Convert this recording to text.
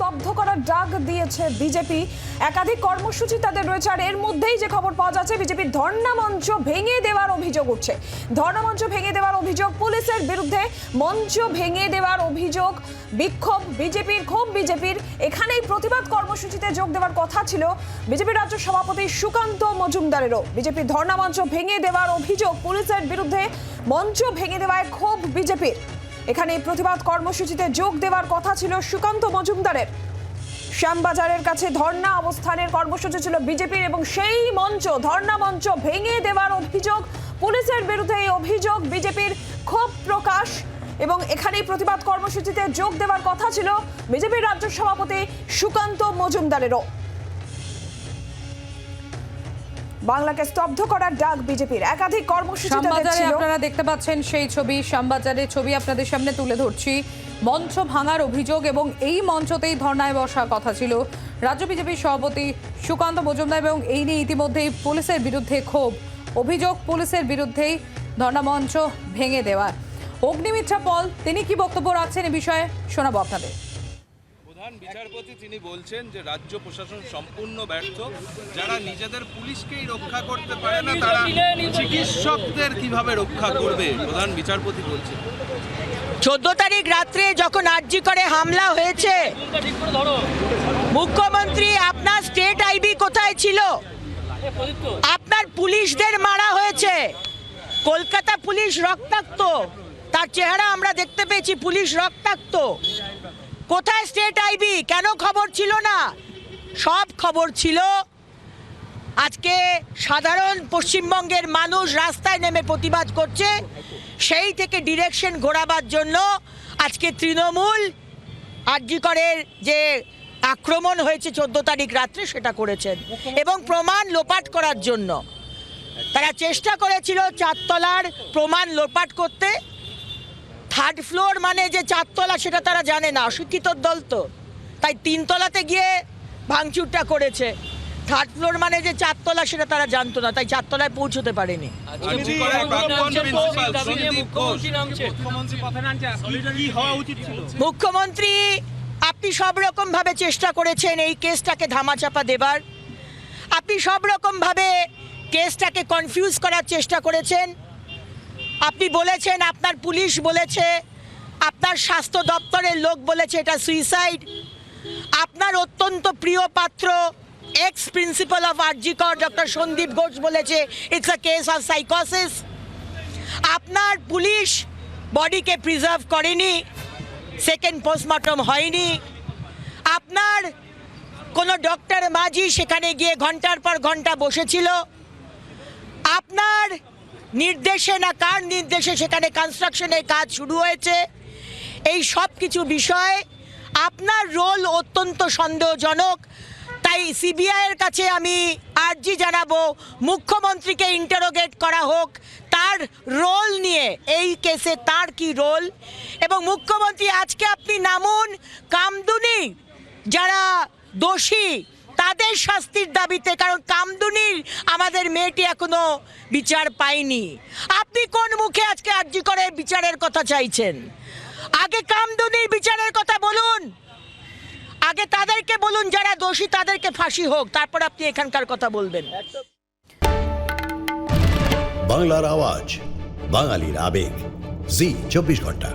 স্তব্ধ করার ডাক দিয়েছে বিজেপি। একাধিক কর্মসূচি তাদের রয়েছে, আর এর মধ্যেই যে খবর পাওয়া যাচ্ছে বিজেপির ধর্ণা মঞ্চ ভেঙে দেওয়ার অভিযোগ উঠছে। ধর্ণা মঞ্চ ভেঙে দেওয়ার অভিযোগ পুলিশের বিরুদ্ধে, মঞ্চ ভেঙে দেওয়ার অভিযোগ, বিক্ষোভ বিজেপির, ক্ষোভ বিজেপির। এখানেই প্রতিবাদ কর্মসূচিতে যোগ দেওয়ার কথা ছিল বিজেপির রাজ্য সভাপতি সুকান্ত মজুমদারেরও। বিজেপির ধর্ণা মঞ্চ ভেঙে দেওয়ার অভিযোগ পুলিশের বিরুদ্ধে, মঞ্চ ভেঙে দেওয়ায় ক্ষোভ বিজেপির। এখানে প্রতিবাদ কর্মসূচিতে যোগ দেওয়ার কথা ছিল সুকান্ত মজুমদারের। শ্যামবাজারের কাছে ধর্ণা অবস্থানের কর্মসূচি ছিল বিজেপির, এবং সেই মঞ্চ, ধর্ণা মঞ্চ ভেঙে দেওয়ার অভিযোগ পুলিশের বিরুদ্ধে। এই অভিযোগ বিজেপির, ক্ষোভ প্রকাশ, এবং এখানেই প্রতিবাদ কর্মসূচিতে যোগ দেওয়ার কথা ছিল বিজেপির রাজ্য সভাপতি সুকান্ত মজুমদারেরও। বাংলাকে স্তব্ধ করার ডাক বিজেপির। একাধিক কর্মসূচিতে আপনারা দেখতে পাচ্ছেন সেই ছবি, শ্যামবাজারের ছবি আপনাদের সামনে তুলে ধরছি। মঞ্চ ভাঙার অভিযোগ, এবং এই মঞ্চতেই ধর্নায় বসার কথা ছিল রাজ্য বিজেপির সভাপতি সুকান্ত মজুমদার, এবং এই নিয়ে ইতিমধ্যেই পুলিশের বিরুদ্ধে ক্ষোভ, অভিযোগ পুলিশের বিরুদ্ধেই ধর্না মঞ্চ ভেঙে দেওয়ার। অগ্নিমিত্রা পল তিনি কি বক্তব্য রাখছেন এ বিষয়ে শোনাবো আপনাদের। প্রধান বিচারপতি তিনি বলছেন যে রাজ্য প্রশাসন সম্পূর্ণ ব্যর্থ, যারা নিজেদের পুলিশকেই রক্ষা করতে পারে না তারা চিকিৎসকদের কিভাবে রক্ষা করবে, প্রধান বিচারপতি বলছেন। 14 তারিখ রাত্রে যখন আরজি করে হামলা হয়েছে, মুখ্যমন্ত্রী আপনার স্টেট আইবি কোথায় ছিল? আপনার পুলিশদের মারা হয়েছে। কলকাতা পুলিশ রক্তাক্ত, তার চেহারা আমরা দেখতে পেয়েছি, পুলিশ রক্তাক্ত। কোথায় স্টেট আইবি? কেন খবর ছিল না? সব খবর ছিল। আজকে সাধারণ পশ্চিমবঙ্গের মানুষ রাস্তায় নেমে প্রতিবাদ করছে, সেই থেকে ডিরেকশন ঘোরাবার জন্য আজকে তৃণমূল আরজি করের যে আক্রমণ হয়েছে 14 তারিখ রাত্রে সেটা করেছেন, এবং প্রমাণ লোপাট করার জন্য তারা চেষ্টা করেছিল চারতলার প্রমাণ লোপাট করতে। থার্ড ফ্লোর মানে যে চারতলা সেটা তারা জানে না, অশিক্ষিত দল তো, তাই 3 তলাতে গিয়ে ভাঙচুরটা করেছে। থার্ড ফ্লোর মানে যে চারতলা সেটা তারা জানতো না, তাই 4 তলায় পৌঁছতে পারেনি। মুখ্যমন্ত্রী আপনি সব রকম ভাবে চেষ্টা করেছেন এই কেসটাকে ধামাচাপা দেবার, আপনি সব রকম ভাবে কেসটাকে কনফিউজ করার চেষ্টা করেছেন। আপনি বলেছেন, আপনার পুলিশ বলেছে, আপনার স্বাস্থ্য দপ্তরের লোক বলেছে এটা সুইসাইড। আপনার অত্যন্ত প্রিয় পাত্র এক্স প্রিন্সিপাল অফ আরজি কর ডক্টর সন্দীপ ঘোষ বলেছে ইটস আ কেস অফ সাইকোসিস। আপনার পুলিশ বডিকে প্রিজার্ভ করেনি, সেকেন্ড পোস্টমর্টম হয়নি। আপনার কোনো ডক্টর মাঝি সেখানে গিয়ে ঘন্টার পর ঘন্টা বসেছিল। আপনার নির্দেশে না কার নির্দেশে সেখানে কনস্ট্রাকশনের কাজ শুরু হয়েছে। এই সব কিছু বিষয় আপনার রোল অত্যন্ত সন্দেহজনক। তাই সিবিআইয়ের কাছে আমি আর্জি জানাবো মুখ্যমন্ত্রীকে ইন্টারোগেট করা হোক তার রোল নিয়ে, এই কেসে তার কি রোল। এবং মুখ্যমন্ত্রী আজকে আপনি নামুন, কামদুনি যারা দোষী তাদের শাস্তির দাবিতে, কারণ কামদুনির আমাদের মেয়েটি এখনো বিচার পায়নি। আপনি কোন মুখে আজকে আরজি করে বিচারের কথা চাইছেন? আগে কামদুনির বিচারের কথা বলুন, আগে তাদেরকে বলুন যারা দোষী তাদেরকে ফাঁসি হোক, তারপর আপনি এখানকার কথা বলবেন। বাংলার আওয়াজ, বাঙালির আবেগ, জি 24 ঘন্টা।